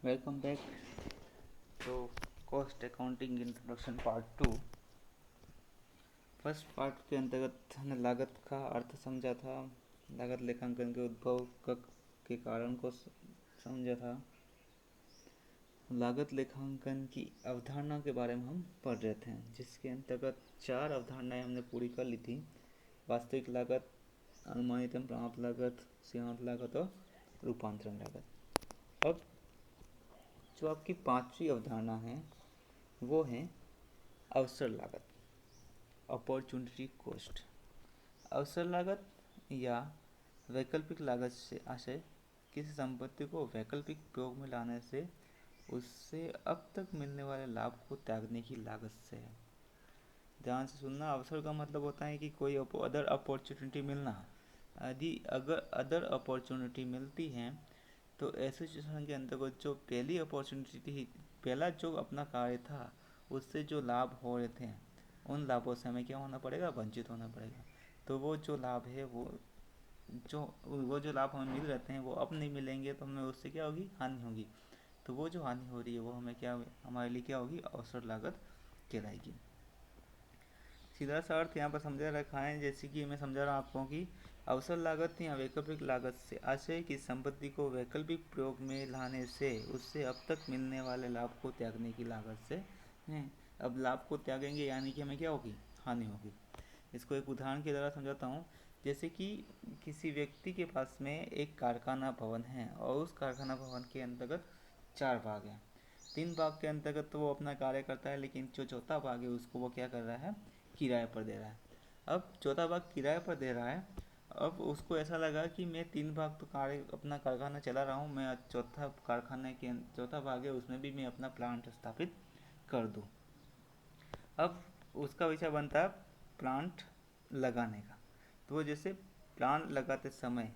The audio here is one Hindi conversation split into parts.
Welcome back. तो cost accounting introduction part 2। First part के अंतर्गत हमने लागत का अर्थ समझा था, लागत लेखांकन के के कारण को समझा था, लागत लेखांकन की अवधारणा के बारे में हम पढ़ रहे थे, जिसके अंतर्गत 4 अवधारणाएं हमने पूरी कर ली थी। वास्तविक लागत, अनुमानित प्राप्त लागत, सीमांत लागत और रूपांतरण लागत। अब जो आपकी 5वीं अवधारणा है वो है अवसर लागत, अपॉर्चुनिटी कॉस्ट। अवसर लागत या वैकल्पिक लागत से आशय किसी संपत्ति को वैकल्पिक प्रयोग में लाने से उससे अब तक मिलने वाले लाभ को त्यागने की लागत से है। ध्यान से सुनना, अवसर का मतलब होता है कि कोई अदर अपॉर्चुनिटी मिलना। यदि अगर अदर अपॉर्चुनिटी मिलती है तो ऐसे सिचुएशन के अंतर्गत जो पहली अपॉर्चुनिटी थी, पहला जो अपना कार्य था, उससे जो लाभ हो रहे थे उन लाभों से हमें क्या होना पड़ेगा, वंचित होना पड़ेगा। तो वो जो लाभ है वो जो लाभ हमें मिल रहे हैं वो अब नहीं मिलेंगे, तो हमें उससे क्या होगी, हानि होगी। तो वो जो हानि हो रही है वो हमें क्या, हमारे लिए क्या होगी, अवसर लागत कहलाएगी। सीधा सा अर्थ यहाँ पर समझा रखा है, जैसे कि मैं समझा रहा हूँ आपको कि अवसर लागत या वैकल्पिक लागत से आशय की संपत्ति को वैकल्पिक प्रयोग में लाने से उससे अब तक मिलने वाले लाभ को त्यागने की लागत से है। अब लाभ को त्यागेंगे यानी कि हमें क्या होगी, हानि होगी। इसको एक उदाहरण के द्वारा समझाता हूँ। जैसे कि किसी व्यक्ति के पास में एक कारखाना भवन है और उस कारखाना भवन के अंतर्गत 4 भाग हैं। 3 भाग के अंतर्गत तो वो अपना कार्य करता है, लेकिन जो चौथा भाग है उसको वो क्या कर रहा है, किराए पर दे रहा है। अब चौथा भाग किराए पर दे रहा है। अब उसको ऐसा लगा कि मैं 3 भाग तो कार्य अपना कारखाना चला रहा हूँ, मैं चौथा कारखाने के चौथा भाग है उसमें भी मैं अपना प्लांट स्थापित कर दूँ। अब उसका विषय बनता है प्लांट लगाने का। तो वो जैसे प्लांट लगाते समय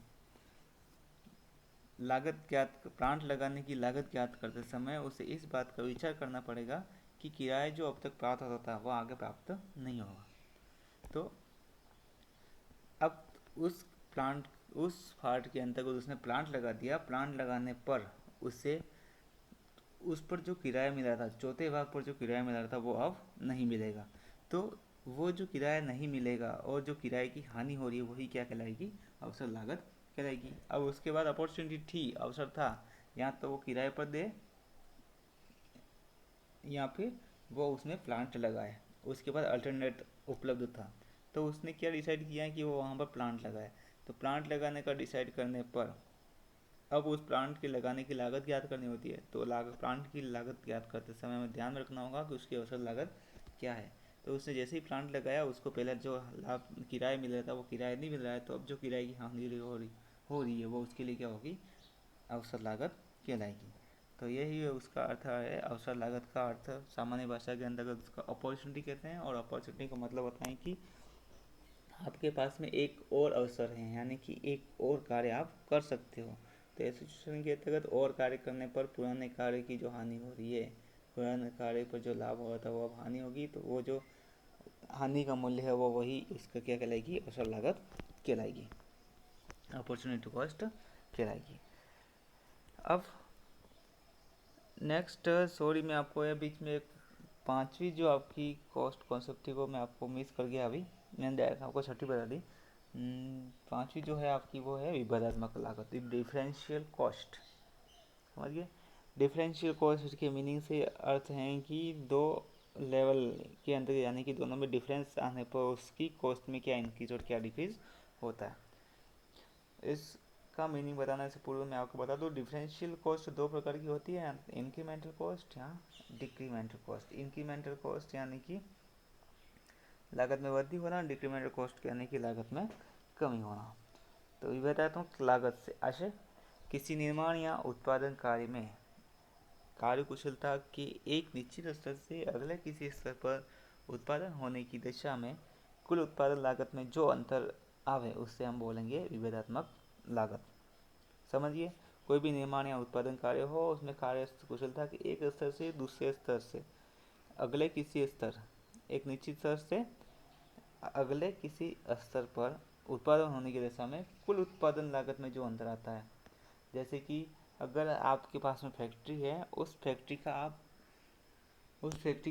प्लांट लगाने की लागत ज्ञात करते समय उसे इस बात का विचार करना पड़ेगा कि किराया जो अब तक प्राप्त होता था वो आगे प्राप्त नहीं होगा। तो अब उस फार्ट के अंतर्गत उसने प्लांट लगा दिया। प्लांट लगाने पर उसे उस पर जो किराया मिला था, चौथे भाग पर जो किराया मिला था वो अब नहीं मिलेगा। तो वो जो किराया नहीं मिलेगा और जो किराए की हानि हो रही है वही क्या कहलाएगी, अवसर लागत कहलाएगी। अब उसके बाद अपॉर्चुनिटी थी, अवसर था, या तो वो किराए पर दे या फिर वो उसमें प्लांट लगाए। उसके बाद अल्टरनेट उपलब्ध था, तो उसने क्या डिसाइड किया कि वो वहाँ पर प्लांट लगाए। तो प्लांट लगाने का डिसाइड करने पर अब उस प्लांट के लगाने की लागत ज्ञात करनी होती है। तो प्लांट की लागत ज्ञात करते समय हमें ध्यान रखना होगा कि उसकी अवसर लागत क्या है। तो उसने जैसे ही प्लांट लगाया उसको पहले जो लाभ किराया मिल रहा था वो किराया नहीं मिल रहा है, तो अब जो किराए की हानि हो रही है वो उसके लिए क्या होगी, अवसर लागत कहलाएगी। तो यही उसका अर्थ है, अवसर लागत का अर्थ सामान्य भाषा के अंतर्गत उसका अपॉर्चुनिटी कहते हैं। और अपॉर्चुनिटी का मतलब होता है कि आपके पास में एक और अवसर है, यानी कि एक और कार्य आप कर सकते हो। तो ऐसे सिचुएशन के अंतर्गत और कार्य करने पर पुराने कार्य की जो हानि हो रही है, पुराने कार्य पर जो लाभ हो रहा था वो अब हानि होगी। तो वो जो हानि का मूल्य है वो वही उसका क्या कहलाएगी, अवसर लागत कहलाएगी, अपॉर्चुनिटी कॉस्ट कहलाएगी। अब नेक्स्ट सॉरी, मैं आपको ये बीच में एक 5वीं जो आपकी कॉस्ट कॉन्सेप्ट थी वो मैं आपको मिस कर गया। अभी मैंने डायरेक्ट आपको 6ठी बता दी। 5वीं जो है आपकी वो है विभेदात्मक लागत, डिफरेंशियल कॉस्ट। समझिए, डिफरेंशियल कॉस्ट के मीनिंग से अर्थ है कि दो लेवल के अंदर, यानी कि दोनों में डिफरेंस आने पर उसकी कॉस्ट में क्या इंक्रीज और क्या डिक्रीज होता है। इसका मीनिंग बताने से पूर्व मैं आपको बता दूं, डिफरेंशियल कॉस्ट 2 प्रकार की होती है, इंक्रीमेंटल कॉस्ट या डिक्रीमेंटल कॉस्ट। इंक्रीमेंटल कॉस्ट यानी कि लागत में वृद्धि होना, डिक्रीमेंटल कॉस्ट यानी कि लागत में कमी होना। तो ये बताता हूँ, लागत से आशय किसी निर्माण या उत्पादन कार्य में कार्य कुशलता के एक निश्चित स्तर से अगले किसी स्तर पर उत्पादन होने की दिशा में कुल उत्पादन लागत में जो अंतर आवे उससे हम बोलेंगे विभेदात्मक लागत। समझिए, कोई भी निर्माण या उत्पादन कार्य हो, उसमें कार्य कुशलता के एक स्तर से दूसरे स्तर से अगले किसी स्तर, एक निश्चित स्तर से अगले किसी स्तर पर उत्पादन होने की दिशा में कुल उत्पादन लागत में जो अंतर आता है। जैसे कि अगर आपके पास में फैक्ट्री है, उस फैक्ट्री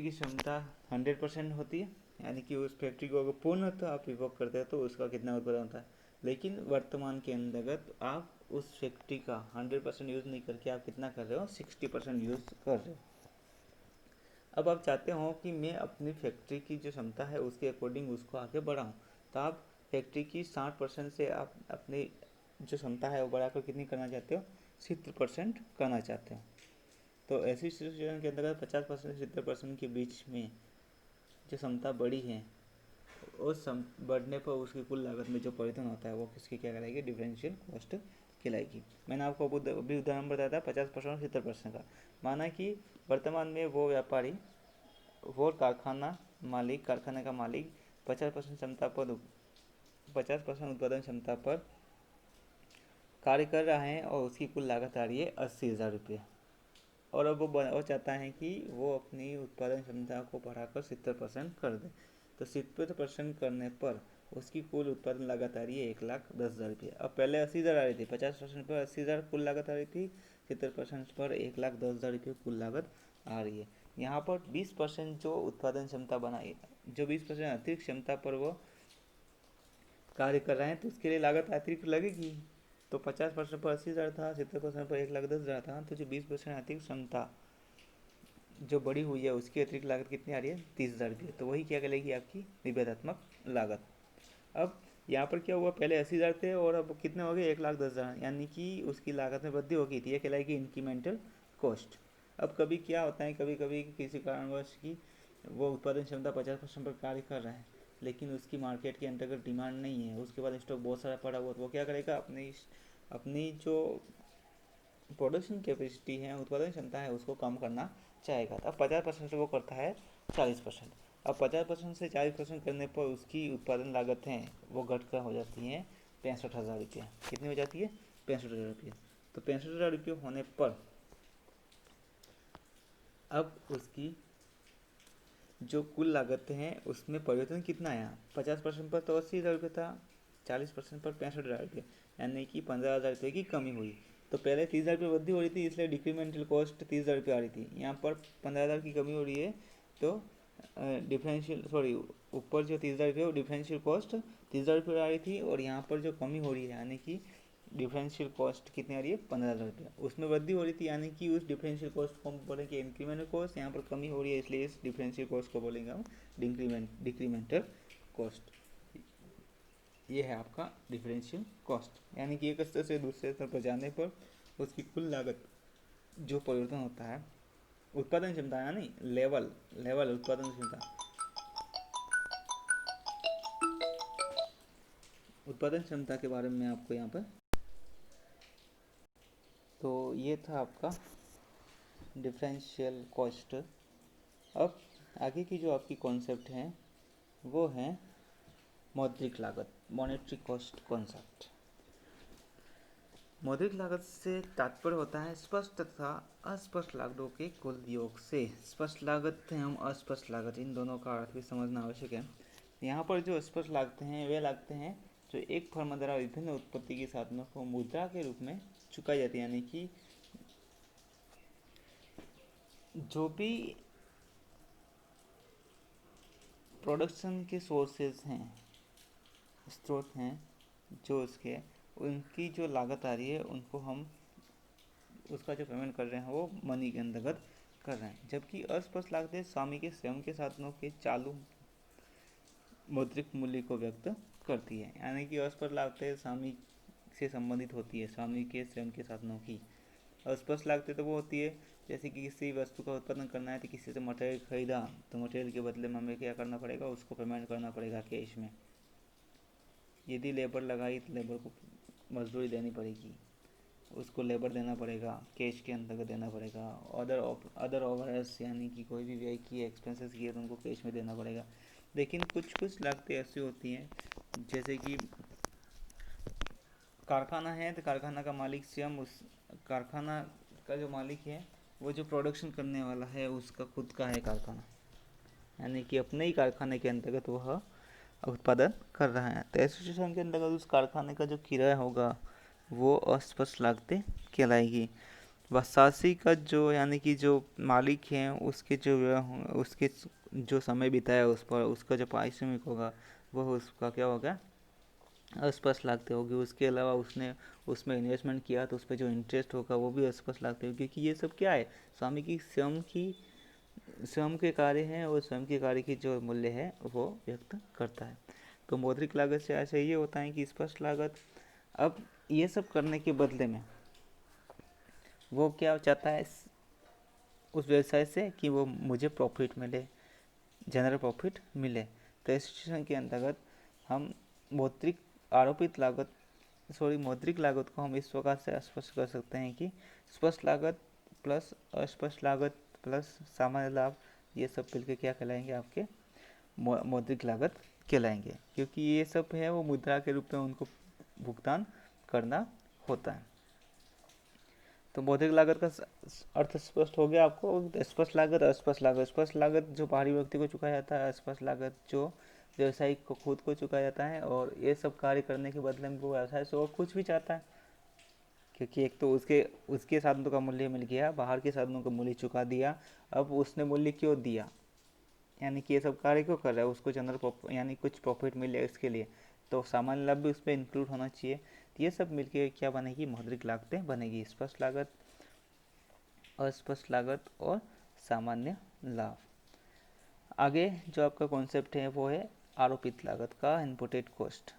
की क्षमता 100% होती है, यानी कि उस फैक्ट्री को अगर पूर्णतः आप विभोग करते हैं तो उसका कितना उत्पादन होता है। लेकिन वर्तमान के अंतर्गत आप उस फैक्ट्री का 100% यूज़ नहीं करके आप कितना कर रहे हो, 60% यूज़ कर रहे हो। अब आप चाहते हो कि मैं अपनी फैक्ट्री की जो क्षमता है उसके अकॉर्डिंग उसको आगे बढ़ाऊँ, तो आप फैक्ट्री की 60% से आप अपनी जो क्षमता है वो बढ़ाकर कितनी करना चाहते हो, 70% करना चाहते हो। तो ऐसी सिचुएशन के अंतर्गत 50% से 70% के बीच में जो क्षमता बढ़ी है, उस बढ़ने पर उसकी कुल लागत में जो परिवर्तन होता है वो किसकी क्या कहलाएगी, डिफरेंशियल कॉस्ट कहलाएगी। मैंने आपको अभी उदाहरण बताया था 50% और 70% का। माना कि वर्तमान में वो व्यापारी, वो कारखाने का मालिक 50% उत्पादन क्षमता पर कार्य कर रहा है और उसकी कुल लागत आ रही है 80,000 रुपये। और अब वो चाहता है कि वो अपनी उत्पादन क्षमता को बढ़ाकर 70% कर दे। तो 70% करने पर उसकी कुल उत्पादन लागत आ रही है 1,10,000 रुपये। अब पहले 80,000 आ रही थी, 50% पर 80,000 कुल लागत आ रही थी, 70% पर 1,10,000 रुपये कुल लागत आ रही है। यहाँ पर 20% जो उत्पादन क्षमता बनाई, जो 20% अतिरिक्त क्षमता पर वो कार्य कर रहे हैं, तो उसके लिए लागत अतिरिक्त लगेगी। तो 50% पर 80,000 था, 70% पर 1,10,000 था, तो जो 20% अतिरिक्त क्षमता जो बड़ी हुई है उसकी अतिरिक्त लागत कितनी आ रही है, 30,000 रुपये। तो वही क्या कहलाएगी, आपकी निवेदात्मक लागत। अब यहाँ पर क्या हुआ, पहले 80,000 थे और अब कितने हो गए, 1,10,000, यानी कि उसकी लागत में वृद्धि हो गई थी। यह कहलाएगी इंक्रीमेंटल कॉस्ट। अब कभी क्या होता है, कभी कभी किसी कारणवश की वो उत्पादन क्षमता 50% पर कार्य कर रहा है, लेकिन उसकी मार्केट के अंतर्गत डिमांड नहीं है, उसके बाद स्टॉक बहुत सारा पड़ा हुआ, तो वो क्या करेगा, अपनी जो प्रोडक्शन कैपेसिटी है, उत्पादन क्षमता है, उसको कम करना चाहेगा। अब 50% से वो करता है 40%। अब 50% से 40% करने पर उसकी उत्पादन लागत है वो घट कर हो जाती है 65,000 रुपये। कितनी हो जाती है, 65,000 रुपये। तो 65,000 रुपये होने पर अब उसकी जो कुल लागत है उसमें परिवर्तन कितना आया, 50% पर तो 80,000 रुपये था, 40% पर 65,000 रुपये, यानी कि 15,000 रुपये की कमी हुई। तो पहले 30,000 रुपये वृद्धि हो रही थी, इसलिए डिक्रीमेंटल कॉस्ट 30,000 रुपये आ रही थी। यहाँ पर 15,000 की कमी हो रही है, तो ऊपर जो 30,000 रुपये वो डिफरेंशियल कॉस्ट 30,000 रुपये आ रही थी, और यहाँ पर जो कमी हो रही है यानी कि डिफरेंशियल कॉस्ट कितनी आ रही है, 15,000 रुपये, उसमें वृद्धि हो रही थी, यानी कि उस डिफरेंशियल कॉस्ट को हम बोलेंगे इंक्रीमेंटल कॉस्ट। यहाँ पर कमी हो रही है, इसलिए इस डिफरेंशियल कॉस्ट को बोलेंगे हम डिक्रीमेंटल कॉस्ट। ये है आपका डिफरेंशियल कॉस्ट, यानी कि एक स्तर से दूसरे स्तर पर जाने पर उसकी कुल लागत जो परिवर्तन होता है, उत्पादन क्षमता यानी लेवल लेवल उत्पादन क्षमता के बारे में आपको यहाँ पर। तो ये था आपका डिफरेंशियल कॉस्ट। अब आगे की जो आपकी कॉन्सेप्ट है वो है मौद्रिक लागत, मॉनेटरी कॉस्ट कॉन्सेप्ट। मौद्रिक लागत से तात्पर्य होता है स्पष्ट तथा अस्पष्ट लागतों के कुल योग से। स्पष्ट लागत एवं अस्पष्ट लागत, इन दोनों का अर्थ भी समझना आवश्यक है। यहाँ पर जो स्पष्ट लागतें हैं वे लागतें हैं जो एक फर्म द्वारा विभिन्न उत्पत्ति के साधनों को मुद्रा के रूप में चुकाई जाती है, यानी कि जो भी प्रोडक्शन के सोर्सेज हैं, स्रोत हैं जो उसके, उनकी जो लागत आ रही है उनको हम उसका जो पेमेंट कर रहे हैं वो मनी के अंतर्गत कर रहे हैं। जबकि अस्पष्ट लागतें स्वामी के स्वयं के साधनों के चालू मौद्रिक मूल्य को व्यक्त करती है, यानी कि अस्पष्ट लागतें स्वामी से संबंधित होती है, स्वामी के स्वयं के साधनों की। अस्पष्ट लागतें तो वो होती है जैसे कि किसी वस्तु का उत्पादन करना है, तो किसी से मटेरियल खरीदा, तो मटेरियल के बदले में हमें क्या करना पड़ेगा, उसको पेमेंट करना पड़ेगा कैश में। यदि लेबर लगाई तो लेबर को मजदूरी देनी पड़ेगी, उसको लेबर देना पड़ेगा, कैश के अंतर्गत देना पड़ेगा। अदर ओवरहेड्स यानी कि कोई भी व्यय किए, एक्सपेंसेस किए, तो उनको कैश में देना पड़ेगा। लेकिन कुछ लागतें ऐसी होती हैं जैसे कि कारखाना है, तो कारखाना का मालिक स्वयं, उस कारखाना का जो मालिक है वो जो प्रोडक्शन करने वाला है उसका खुद का है कारखाना, यानी कि अपने ही कारखाने के अंतर्गत वह उत्पादन कर रहा है। तो ऐसी सिचुएशन के अंतर्गत उस कारखाने का जो किराया होगा वो अस्पष्ट लागतें कहलाएगी। वर्षासी का जो यानी कि जो मालिक है उसके जो उसके जो समय बिताया उस पर उसका जो पारिश्रमिक होगा वह उसका क्या होगा, अस्पष्ट लागतें होगी। उसके अलावा उसने उसमें इन्वेस्टमेंट किया तो उस पर जो इंटरेस्ट होगा वो भी अस्पष्ट लागतें होगी, क्योंकि ये सब क्या है, स्वामी की स्वयं के कार्य हैं और स्वयं के कार्य की जो मूल्य है वो व्यक्त करता है। तो मौद्रिक लागत से ऐसे ये होता है कि स्पष्ट लागत, अब ये सब करने के बदले में वो क्या चाहता है उस व्यवसाय से कि वो मुझे प्रॉफिट मिले, जनरल प्रॉफिट मिले। तो इस सिचुएशन के अंतर्गत हम मौद्रिक आरोपित लागत मौद्रिक लागत को हम इस प्रकार से स्पष्ट कर सकते हैं कि स्पष्ट लागत प्लस अस्पष्ट लागत प्लस सामान्य लाभ, ये सब मिलकर क्या कहलाएंगे, आपके मौद्रिक लागत कहलाएंगे, क्योंकि ये सब है वो मुद्रा के रूप में उनको भुगतान करना होता है। तो मौद्रिक लागत का अर्थ स्पष्ट हो गया आपको। स्पष्ट लागत, अस्पष्ट लागत। स्पष्ट लागत जो बाहरी व्यक्ति को चुकाया जाता है, अस्पष्ट लागत जो व्यवसायिक को खुद को चुकाया जाता है, और ये सब कार्य करने के बदले में वो व्यवसाय से और कुछ भी चाहता है, क्योंकि एक तो उसके उसके साधनों का मूल्य मिल गया, बाहर के साधनों का मूल्य चुका दिया। अब उसने मूल्य क्यों दिया, यानी कि ये सब कार्य क्यों कर रहा है, उसको जनरल यानी कुछ प्रॉफिट मिले इसके लिए, तो सामान्य लाभ भी उसमें इंक्लूड होना चाहिए। तो ये सब मिलके क्या बनेगी, मौद्रिक लागतें बनेगी। स्पष्ट लागत, अस्पष्ट लागत और सामान्य लाभ। आगे जो आपका कॉन्सेप्ट है वो है आरोपित लागत का इनपुटेड कॉस्ट।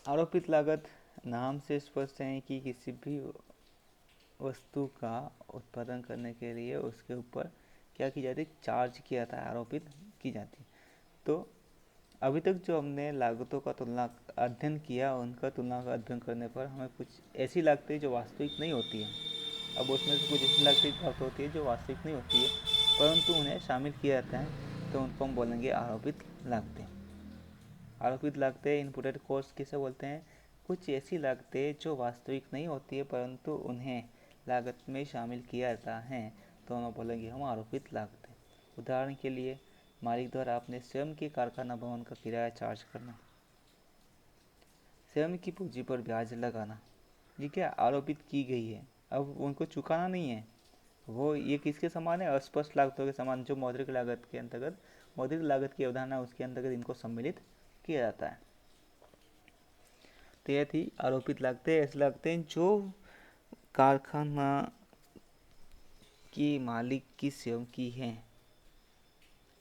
आरोपित लागत नाम से स्पष्ट है कि किसी भी वस्तु का उत्पादन करने के लिए उसके ऊपर क्या की जाती है, चार्ज किया जाता है, आरोपित की जाती है। तो अभी तक जो हमने लागतों का तुलना अध्ययन किया, उनका तुलना का अध्ययन करने पर हमें कुछ ऐसी लागतें जो वास्तविक नहीं होती हैं, अब उसमें से कुछ ऐसी लागतें प्राप्त होती है जो वास्तविक नहीं होती है परंतु उन्हें शामिल किया जाता है, तो उनको हम बोलेंगे आरोपित लागतें। आरोपित लागतें इनपुटेड कॉस्ट किसे बोलते हैं, कुछ ऐसी लागतें जो वास्तविक नहीं होती है परंतु उन्हें लागत में शामिल किया जाता है, तो हम बोलेंगे हम आरोपित लागतें। उदाहरण के लिए मालिक द्वारा अपने स्वयं के कारखाना भवन का किराया चार्ज करना, स्वयं की पूंजी पर ब्याज लगाना, ये क्या आरोपित की गई है, अब उनको चुकाना नहीं है। वो ये किसके समान है, अस्पष्ट लागतों के समान, जो मौद्रिक लागत के अंतर्गत, मौद्रिक लागत की अवधारणा उसके अंतर्गत इनको सम्मिलित किया जाता है। तो यह थी आरोपित लागतें। ऐसे लागतें जो कारखाना की मालिक की स्वयं की है,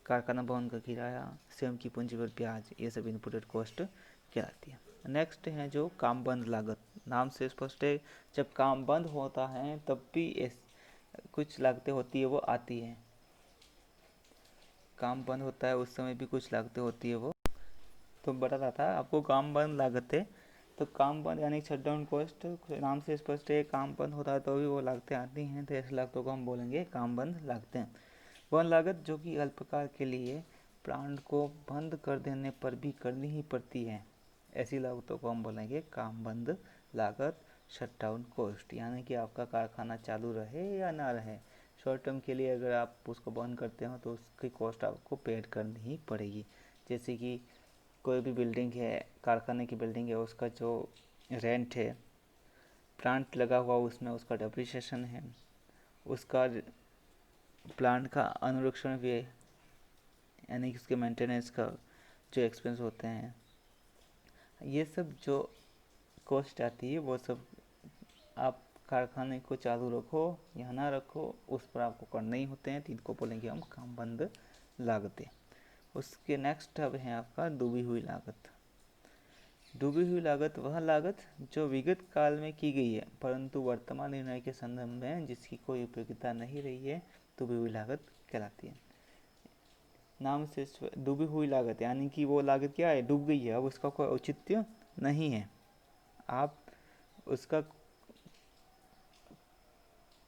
कारखाना भवन का किराया, स्वयं की पूंजी पर ब्याज, ये सब इनपुटेड कॉस्ट कहलाती है। नेक्स्ट है जो काम बंद लागत। नाम से स्पष्ट है, जब काम बंद होता है तब भी कुछ लागतें होती है वो आती है। काम बंद होता है उस समय भी कुछ लागतें होती है वो, तो बता रहा था आपको काम बंद लागतें। तो काम बंद यानी शट डाउन कॉस्ट, नाम से स्पष्ट है काम बंद होता है तो भी वो लागतें आती हैं, तो ऐसी लागतों को हम बोलेंगे काम बंद लागतें। वह लागत जो कि अल्पकाल के लिए प्लांट को बंद कर देने पर भी करनी ही पड़ती है, ऐसी लागतों को हम बोलेंगे काम बंद लागत, शट डाउन कॉस्ट। यानी कि आपका कारखाना चालू रहे या ना रहे, शॉर्ट टर्म के लिए अगर आप उसको बंद करते हो तो उसकी कॉस्ट आपको पेड करनी ही पड़ेगी। जैसे कि कोई भी बिल्डिंग है, कारखाने की बिल्डिंग है, उसका जो रेंट है, प्लांट लगा हुआ उसमें उसका डेप्रिसिएशन है, उसका प्लांट का अनुरक्षण भी है, यानी कि उसके मेंटेनेंस का जो एक्सपेंस होते हैं, ये सब जो कॉस्ट आती है वो सब आप कारखाने को चालू रखो या ना रखो उस पर आपको करने ही होते हैं, तो इनको बोलेंगे हम काम बंद लागतें। उसके नेक्स्ट अब है आपका डूबी हुई लागत। डूबी हुई लागत वह लागत जो विगत काल में की गई है परंतु वर्तमान निर्णय के संदर्भ में जिसकी कोई उपयोगिता नहीं रही है, डूबी हुई लागत कहलाती है। नाम से डूबी हुई लागत यानी कि वो लागत क्या है, डूब गई है, अब उसका कोई औचित्य नहीं है, आप उसका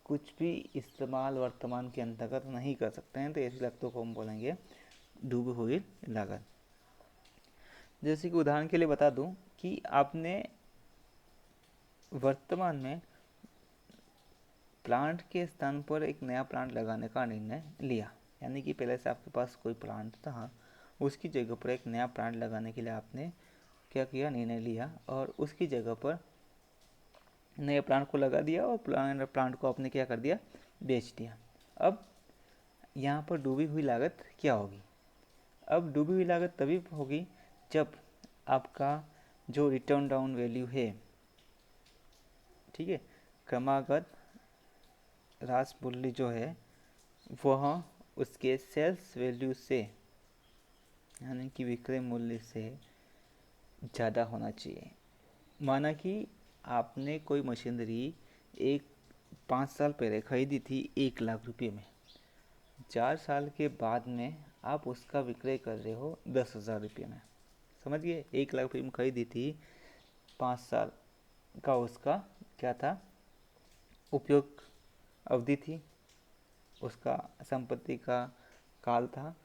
कुछ भी इस्तेमाल वर्तमान के अंतर्गत नहीं कर सकते हैं, तो ऐसी लागतों को हम बोलेंगे डूबी हुई लागत। जैसे कि उदाहरण के लिए बता दूं कि आपने वर्तमान में प्लांट के स्थान पर एक नया प्लांट लगाने का निर्णय लिया, यानी कि पहले से आपके पास कोई प्लांट था, उसकी जगह पर एक नया प्लांट लगाने के लिए आपने क्या किया, निर्णय लिया, और उसकी जगह पर नए प्लांट को लगा दिया और प्लांट को आपने क्या कर दिया, बेच दिया। अब यहाँ पर डूबी हुई लागत क्या होगी? अब डूबी हुई लागत तभी होगी जब आपका जो रिटर्न डाउन वैल्यू है, ठीक है, क्रमागत रास मूल्य जो है वह उसके सेल्स वैल्यू से यानी कि विक्रय मूल्य से ज़्यादा होना चाहिए। माना कि आपने कोई मशीनरी 5 साल पहले खरीदी थी 1 लाख रुपये में, 4 साल के बाद में आप उसका विक्रय कर रहे हो 10,000 रुपये में। समझिए, 1 लाख रुपये में खरीदी थी, 5 साल का उसका क्या था, उपयोग अवधि थी, उसका संपत्ति का काल था।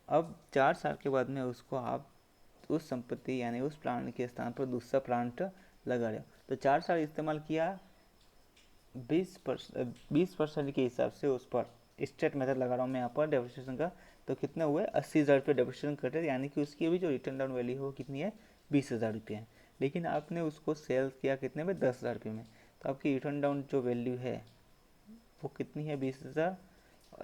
अब 4 साल के बाद में उसको आप उस संपत्ति यानी उस प्लांट के स्थान पर दूसरा प्लांट लगा रहे हो, तो 4 साल इस्तेमाल किया, 20% के हिसाब से उस पर स्टेट मेथड लगा रहा हूँ मैं यहाँ पर डेप्रिसिएशन का, तो कितने हुए 80,000 रुपये डेप्रिसिएशन कटे, यानी कि उसकी अभी जो रिटर्न डाउन वैल्यू हो कितनी है 20,000 रुपये है। लेकिन आपने उसको सेल किया कितने में 10,000 रुपये में, तो आपकी रिटर्न डाउन जो वैल्यू है वो कितनी है 20,000,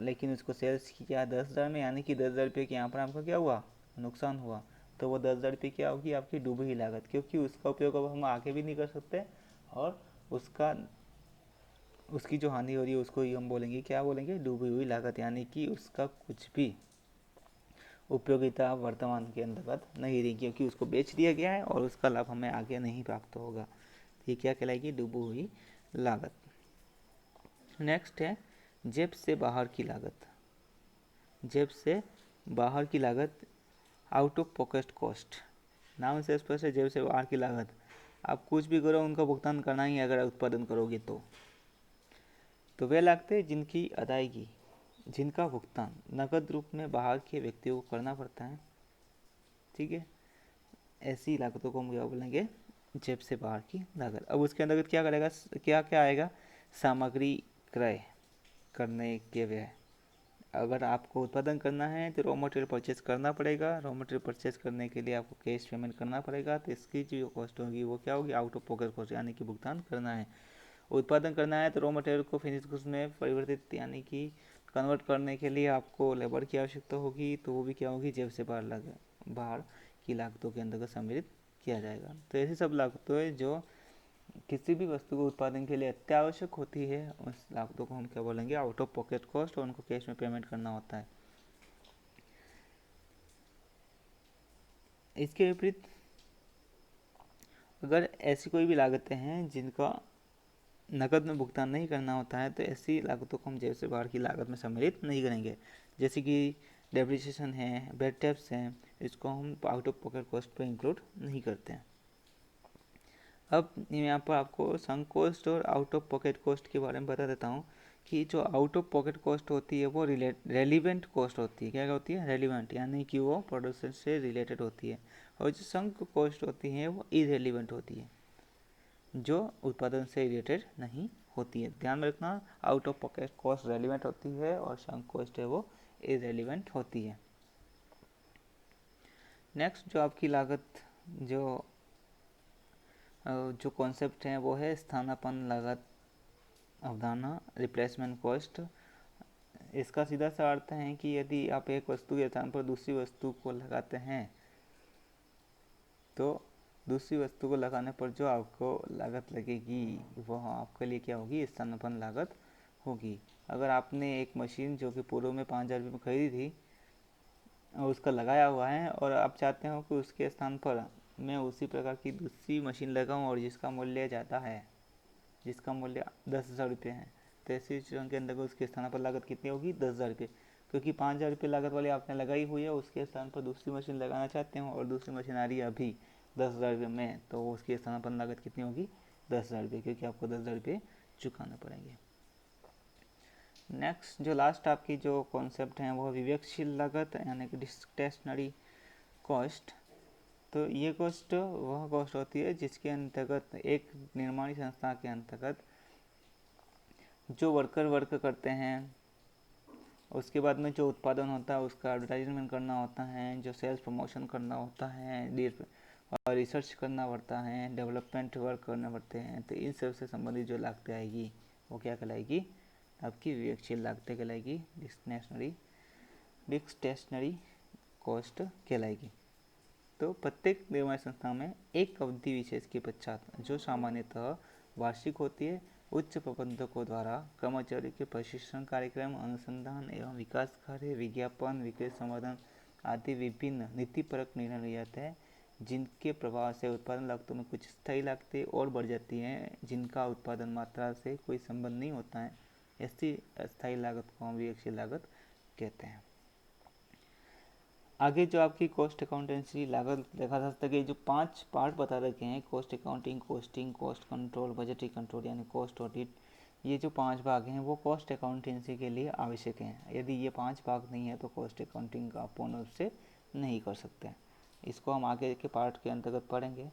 लेकिन उसको सेल्स किया 10,000 में, यानी कि 10,000 रुपये के यहाँ पर आपका क्या हुआ, नुकसान हुआ। तो वो 10,000 रुपये क्या होगी, आपकी डूबी हुई लागत, क्योंकि उसका उपयोग अब हम आगे भी नहीं कर सकते और उसकी जो हानि हो रही है उसको ही हम बोलेंगे, क्या बोलेंगे, डूबी हुई लागत, यानी कि उसका कुछ भी उपयोगिता वर्तमान के अंतर्गत नहीं रही, क्योंकि उसको बेच दिया गया है और उसका लाभ हमें आगे नहीं प्राप्त होगा। ये क्या कहलाएगी, डूबी हुई लागत। नेक्स्ट है जेब से बाहर की लागत। जेब से बाहर की लागत, आउट ऑफ पॉकेट कॉस्ट। नाम से स्पष्ट है, जेब से बाहर की लागत, आप कुछ भी करो उनका भुगतान करना ही अगर उत्पादन करोगे तो वे लागतें जिनकी अदायगी, जिनका भुगतान नकद रूप में बाहर के व्यक्तियों को करना पड़ता है, ठीक है, ऐसी लागतों को हम क्या बोलेंगे, जेब से बाहर की लागत। अब उसके अंतर्गत क्या करेगा, क्या क्या आएगा, सामग्री क्रय करने के व्यय। अगर आपको उत्पादन करना है तो रॉ मटेरियल परचेज करना पड़ेगा, रॉ मटेरियल परचेज करने के लिए आपको कैश पेमेंट करना पड़ेगा, तो इसकी जो कॉस्ट होगी वो क्या होगी, आउट ऑफ पॉकेट कॉस्ट, यानी कि भुगतान करना है। उत्पादन करना है तो रॉ मटेरियल को फिनिश गुड्स में परिवर्तित यानी कि कन्वर्ट करने के लिए आपको लेबर की आवश्यकता होगी, तो वो भी क्या होगी, जेब से बाहर की लागतों के अंतर्गत सम्मिलित किया जाएगा। तो ऐसी सब लागतें हैं जो किसी भी वस्तु को उत्पादन के लिए अत्यावश्यक होती है, उस लागतों को हम क्या बोलेंगे, आउट ऑफ पॉकेट कॉस्ट, और उनको कैश में पेमेंट करना होता है। इसके विपरीत अगर ऐसी कोई भी लागतें हैं जिनका नकद में भुगतान नहीं करना होता है, तो ऐसी लागतों को हम जेब से बाहर की लागत में सम्मिलित नहीं करेंगे। जैसे कि डेप्रिसिएशन है, बेड टैक्स हैं, इसको हम out of pocket cost per include नहीं करते हैं। अब यहाँ पर आपको संक कॉस्ट और आउट ऑफ पॉकेट कॉस्ट के बारे में बता देता हूँ कि जो आउट ऑफ पॉकेट कॉस्ट होती है वो रेलिवेंट कॉस्ट होती है। क्या होती है, रेलिवेंट, यानी कि वो प्रोडक्शन से रिलेटेड होती है। और जो संक कॉस्ट होती है वो इरेलीवेंट होती है, जो उत्पादन से रिलेटेड नहीं होती है। ध्यान में रखना, out of pocket cost relevant होती है और संक कॉस्ट है वो इरेलीवेंट होती है। नेक्स्ट जो आपकी लागत जो कॉन्सेप्ट है वो है स्थानापन्न लागत अवधारणा, रिप्लेसमेंट कॉस्ट। इसका सीधा सा अर्थ है कि यदि आप एक वस्तु के स्थान पर दूसरी वस्तु को लगाते हैं तो दूसरी वस्तु को लगाने पर जो आपको लागत लगेगी वह आपके लिए क्या होगी, स्थानापन्न लागत होगी। अगर आपने एक मशीन जो कि पूर्व में 5,000 रुपये में खरीदी थी और उसका लगाया हुआ है और आप चाहते हो कि उसके स्थान पर मैं उसी प्रकार की दूसरी मशीन लगाऊं और जिसका मूल्य ज़्यादा है, जिसका मूल्य 10,000 रुपये है, तो ऐसी चीज़ों के अंदर उसके स्थान पर लागत कितनी होगी, 10,000 रुपये। क्योंकि 5,000 रुपये लागत वाली आपने लगाई हुई है, उसके स्थान पर दूसरी मशीन लगाना चाहते हो और दूसरी मशीन आ रही है अभी 10,000 रुपये में, तो उसके स्थान पर लागत कितनी होगी, 10,000 रुपये, क्योंकि आपको 10,000 रुपये चुकाना पड़ेंगे। नेक्स्ट जो लास्ट आपकी जो कॉन्सेप्ट है वो विवेकशील लागत, यानी कि डिस्क्रिशनरी कॉस्ट। तो ये कॉस्ट वह कॉस्ट होती है जिसके अंतर्गत एक निर्माणी संस्था के अंतर्गत जो वर्क करते हैं, उसके बाद में जो उत्पादन होता है उसका एडवर्टाइजमेंट करना होता है, जो सेल्स प्रमोशन करना होता है, और रिसर्च करना पड़ता है, डेवलपमेंट वर्क करना पड़ते हैं, तो इन सब से संबंधित जो लागतें आएगी वो क्या कहलाएगी, आपकी विवेकशील लागतें कहलाएगी, डिस्क्रिशनरी कॉस्ट कहलाएगी। तो प्रत्येक निर्माण संस्था में एक अवधि विशेष के पश्चात, जो सामान्यतः वार्षिक होती है, उच्च प्रबंधकों द्वारा कर्मचारी के प्रशिक्षण कार्यक्रम, अनुसंधान एवं विकास कार्य, विज्ञापन, विक्रय संवर्धन आदि विभिन्न नीतिपरक निर्णय लिए जाते हैं, जिनके प्रभाव से उत्पादन लागतों में कुछ स्थायी लागतें और बढ़ जाती हैं, जिनका उत्पादन मात्रा से कोई संबंध नहीं होता है। ऐसी अस्थायी लागत को हम विवेकशील लागत कहते हैं। आगे जो आपकी कॉस्ट अकाउंटेंसी लागत देखा जा सकता है कि जो 5 पार्ट बता रखे हैं, cost accounting, costing, cost control, budgetary control यानी कॉस्ट ऑडिट, ये जो 5 भाग हैं वो कॉस्ट अकाउंटेंसी के लिए आवश्यक हैं। यदि ये 5 भाग नहीं है तो कॉस्ट अकाउंटिंग का पूर्ण रूप से नहीं कर सकते। इसको हम आगे के पार्ट के अंतर्गत पढ़ेंगे।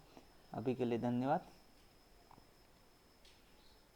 अभी के लिए धन्यवाद।